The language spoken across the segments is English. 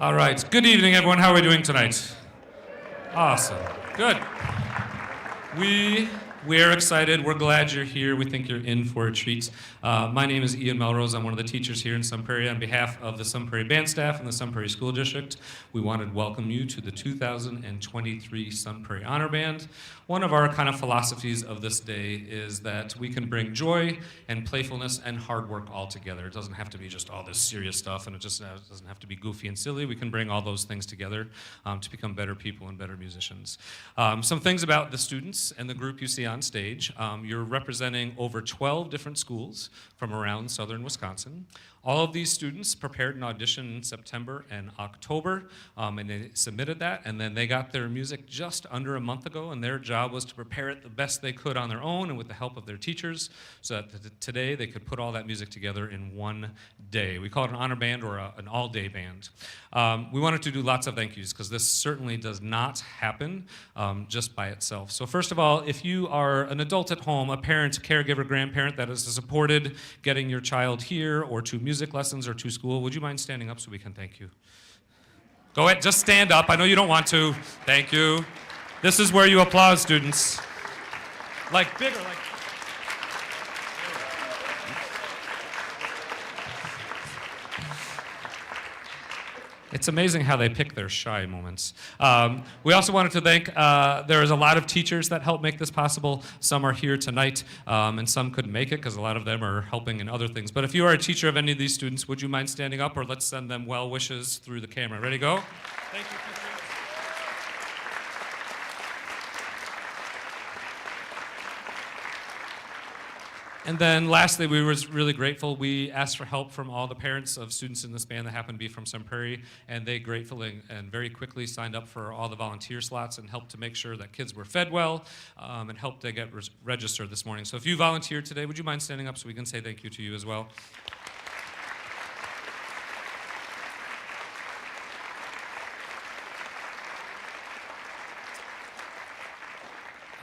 All right. Good evening, everyone. How are we doing tonight? Awesome. Good. We're excited. We're glad you're here. We think you're in for a treat. My name is Ian Melrose. I'm one of the teachers here in Sun Prairie. On behalf of the Sun Prairie Band staff and the Sun Prairie School District, we wanted to welcome you to the 2023 Sun Prairie Honor Band. One of our kind of philosophies of this day is that we can bring joy and playfulness and hard work all together. It doesn't have to be just all this serious stuff, and it just doesn't have to be goofy and silly. We can bring all those things together to become better people and better musicians. Some things about the students and the group you see on stage. You're representing over 12 different schools from around southern Wisconsin. All of these students prepared an audition in September and October, and they submitted that, and then they got their music just under a month ago, and their job was to prepare it the best they could on their own and with the help of their teachers, so that today they could put all that music together in one day. We call it an honor band or an all-day band. We wanted to do lots of thank yous, because this certainly does not happen just by itself. So first of all, if you are an adult at home, a parent, caregiver, grandparent that has supported getting your child here or to music lessons or to school, would you mind standing up so we can thank you? Go ahead, just stand up. I know you don't want to. Thank you. This is where you applaud, students. Like bigger, like. It's amazing how they pick their shy moments. We also wanted to thank, there is a lot of teachers that help make this possible. Some are here tonight, and some couldn't make it because a lot of them are helping in other things. But if you are a teacher of any of these students, would you mind standing up, or let's send them well wishes through the camera. Ready, go? Thank you, teachers. And then lastly, we were really grateful. We asked for help from all the parents of students in this band that happen to be from Sun Prairie, and they gratefully and very quickly signed up for all the volunteer slots and helped to make sure that kids were fed well, and helped to get registered this morning. So if you volunteered today, would you mind standing up so we can say thank you to you as well?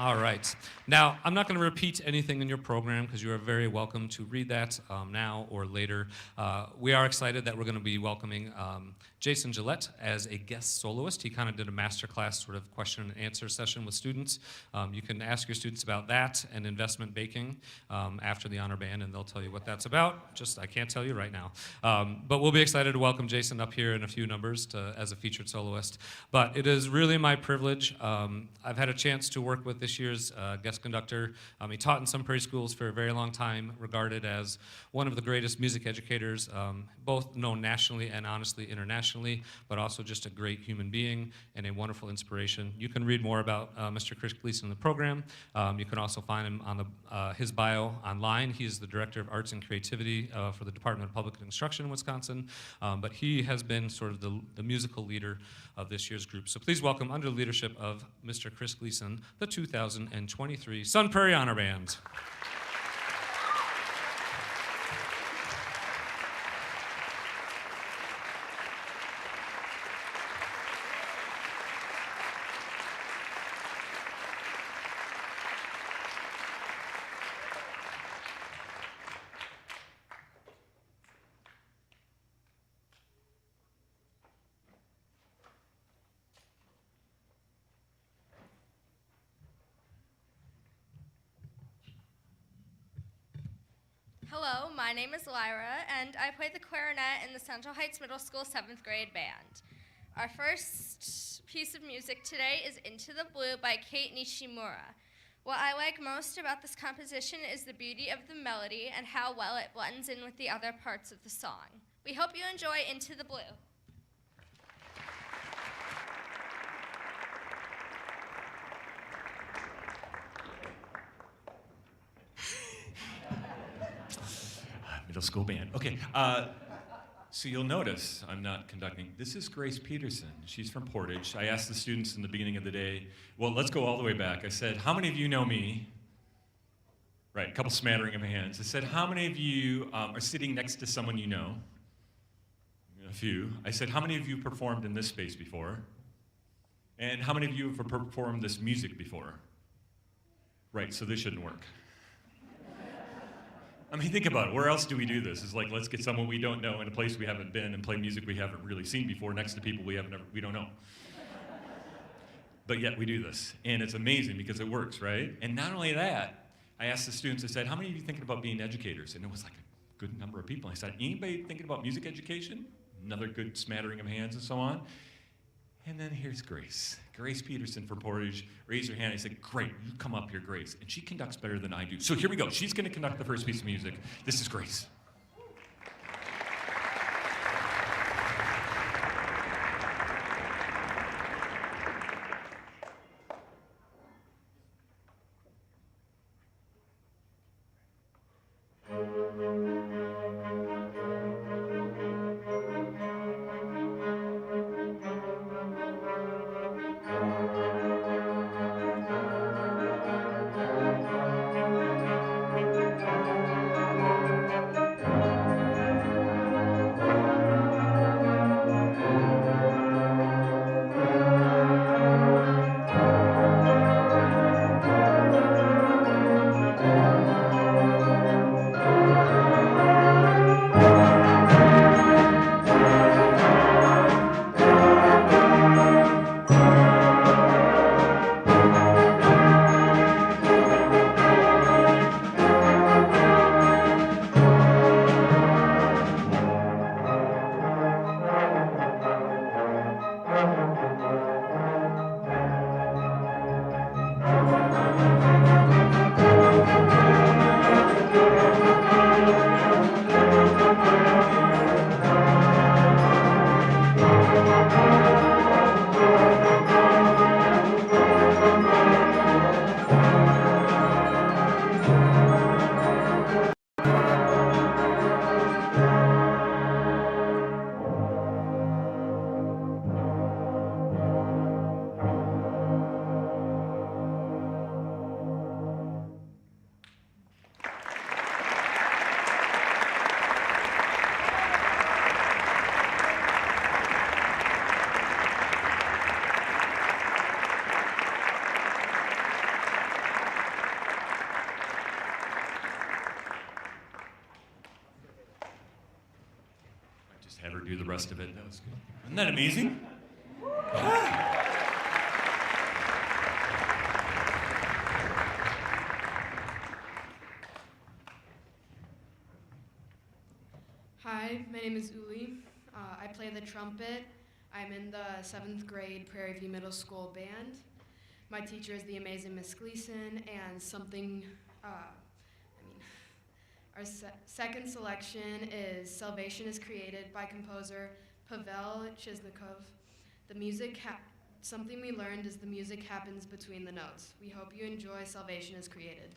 All right. Now, I'm not going to repeat anything in your program because you are very welcome to read that now or later. We are excited that we're going to be welcoming Jason Gillette as a guest soloist. He kind of did a masterclass sort of question and answer session with students. You can ask your students about that and investment banking after the honor band, and they'll tell you what that's about. Just, I can't tell you right now. But we'll be excited to welcome Jason up here in a few numbers as a featured soloist. But it is really my privilege. I've had a chance to work with this year's guest conductor. He taught in Sun Prairie schools for a very long time, regarded as one of the greatest music educators, both known nationally and honestly internationally, but also just a great human being and a wonderful inspiration. You can read more about Mr. Chris Gleason in the program. You can also find him on his bio online. He is the Director of Arts and Creativity for the Department of Public Instruction in Wisconsin, but he has been sort of the musical leader of this year's group. So please welcome, under the leadership of Mr. Chris Gleason, the 2023 Sun Prairie Honor Band. Hello, my name is Lyra, and I play the clarinet in the Central Heights Middle School 7th grade band. Our first piece of music today is Into the Blue by Kate Nishimura. What I like most about this composition is the beauty of the melody and how well it blends in with the other parts of the song. We hope you enjoy Into the Blue. Middle school band. Okay, so you'll notice I'm not conducting. This is Grace Peterson. She's from Portage. I asked the students in the beginning of the day, well, let's go all the way back. I said, how many of you know me? Right, a couple smattering of hands. I said, how many of you are sitting next to someone you know? A few. I said, how many of you performed in this space before? And how many of you have performed this music before? Right, so this shouldn't work. I mean, think about it. Where else do we do this? It's like, let's get someone we don't know in a place we haven't been and play music we haven't really seen before next to people we don't know. But yet we do this. And it's amazing because it works, right? And not only that, I asked the students, I said, how many of you thinking about being educators? And it was like a good number of people. I said, anybody thinking about music education? Another good smattering of hands and so on. And then here's Grace. Grace Peterson from Portage raised her hand. I said, great, you come up here, Grace. And she conducts better than I do. So here we go. She's going to conduct the first piece of music. This is Grace. Have her do the rest of it. That was good. Isn't that amazing? Hi, my name is Uli. I play the trumpet. I'm in the 7th grade Prairie View Middle School band. My teacher is the amazing Miss Gleason, and our second selection is Salvation is Created by composer Pavel Chiznikov. Something we learned is the music happens between the notes. We hope you enjoy Salvation is Created.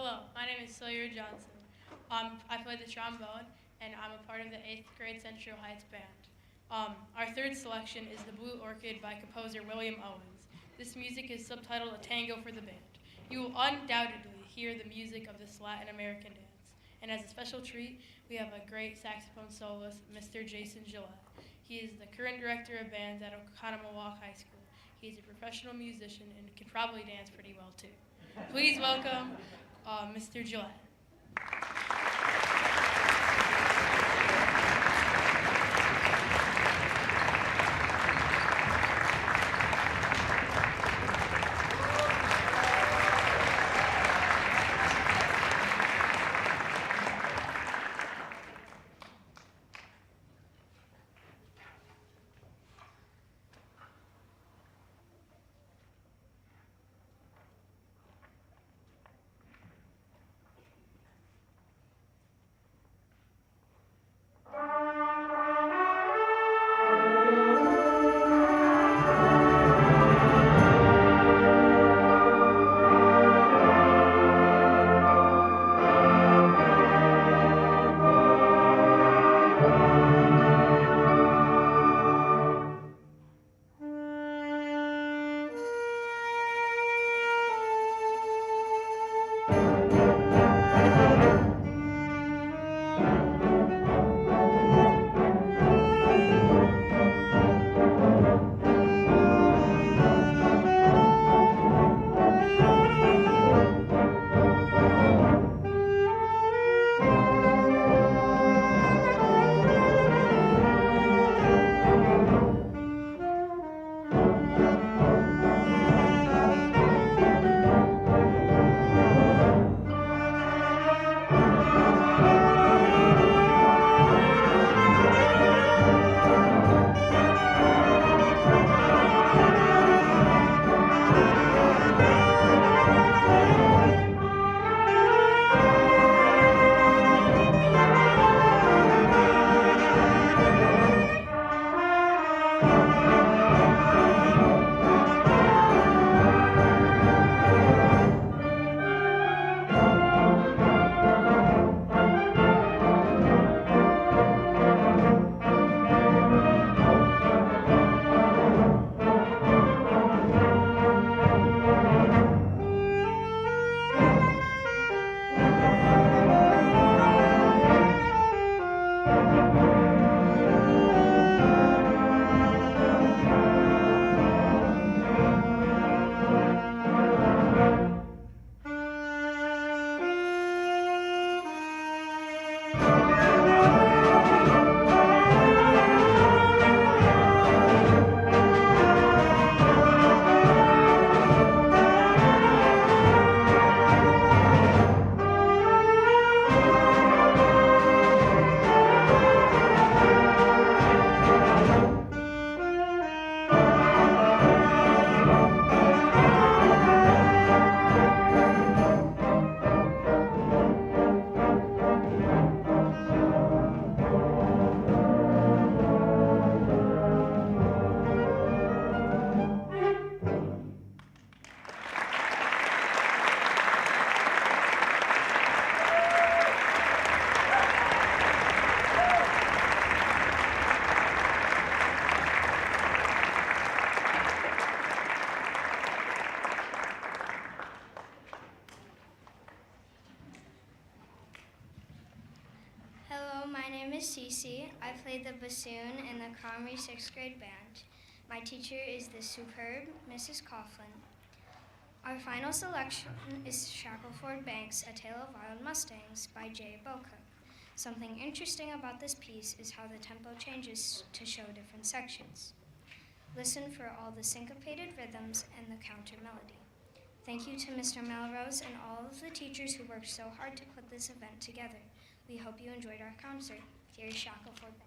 Hello, my name is Sawyer Johnson. I play the trombone, and I'm a part of the 8th grade Central Heights Band. Our third selection is The Blue Orchid by composer William Owens. This music is subtitled A Tango for the Band. You will undoubtedly hear the music of this Latin American dance. And as a special treat, we have a great saxophone soloist, Mr. Jason Gillette. He is the current director of bands at Oconomowoc High School. He's a professional musician and can probably dance pretty well too. Please welcome Mr. Gillette. My name is Cece. I play the bassoon in the Comrie 6th grade band. My teacher is the superb Mrs. Coughlin. Our final selection is Shackleford Banks, A Tale of Wild Mustangs by Jay Boca. Something interesting about this piece is how the tempo changes to show different sections. Listen for all the syncopated rhythms and the counter melody. Thank you to Mr. Melrose and all of the teachers who worked so hard to put this event together. We hope you enjoyed our concert. Here's Shackleford Banks.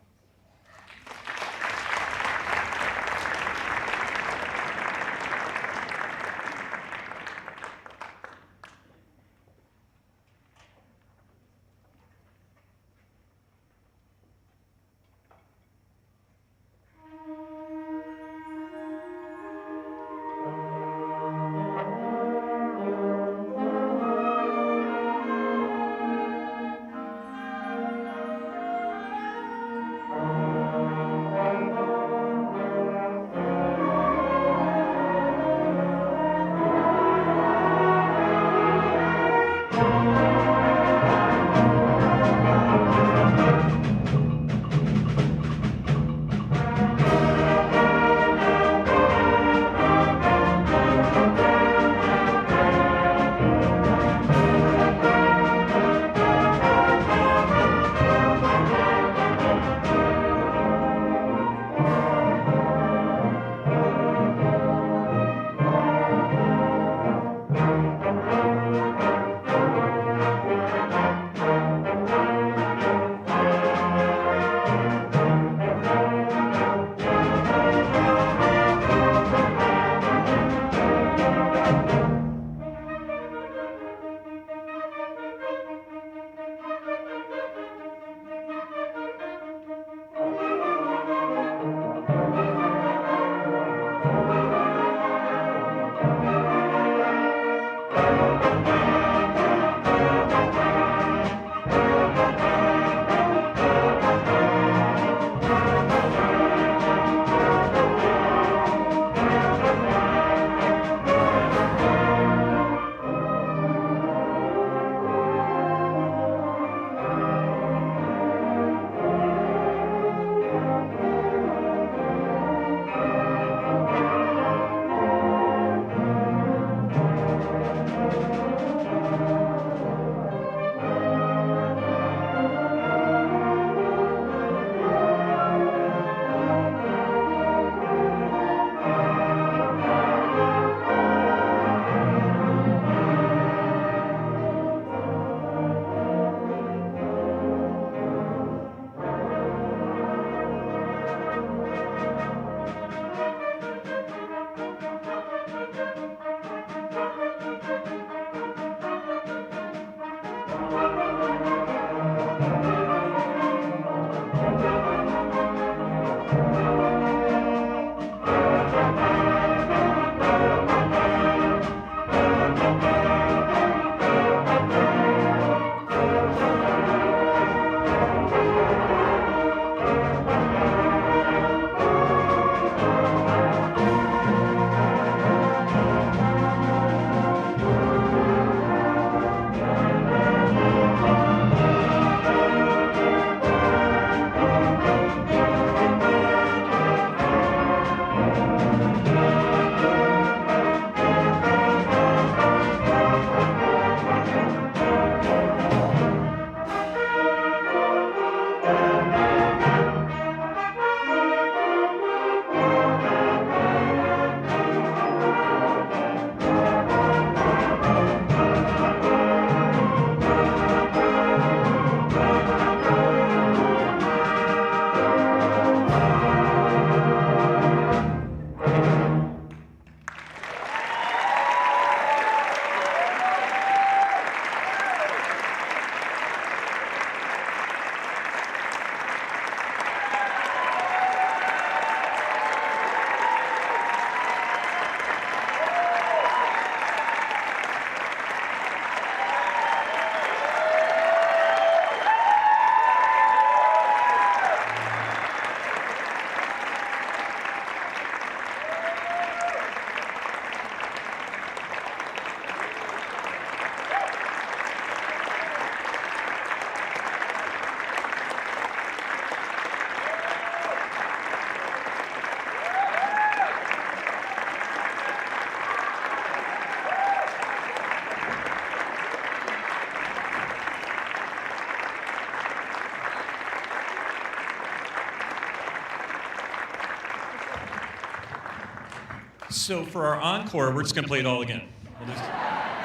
So for our encore, we're just going to play it all again.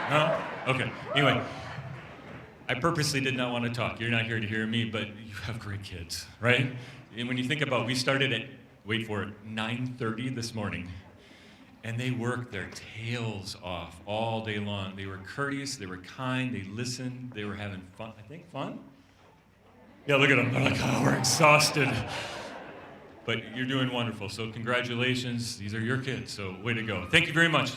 No? Okay. Anyway, I purposely did not want to talk. You're not here to hear me, but you have great kids, right? And when you think about, we started at, wait for it, 9:30 this morning, and they worked their tails off all day long. They were courteous, they were kind, they listened, they were having fun. I think fun? Yeah, look at them. They're like, oh, we're exhausted. But you're doing wonderful, so congratulations. These are your kids, so way to go. Thank you very much.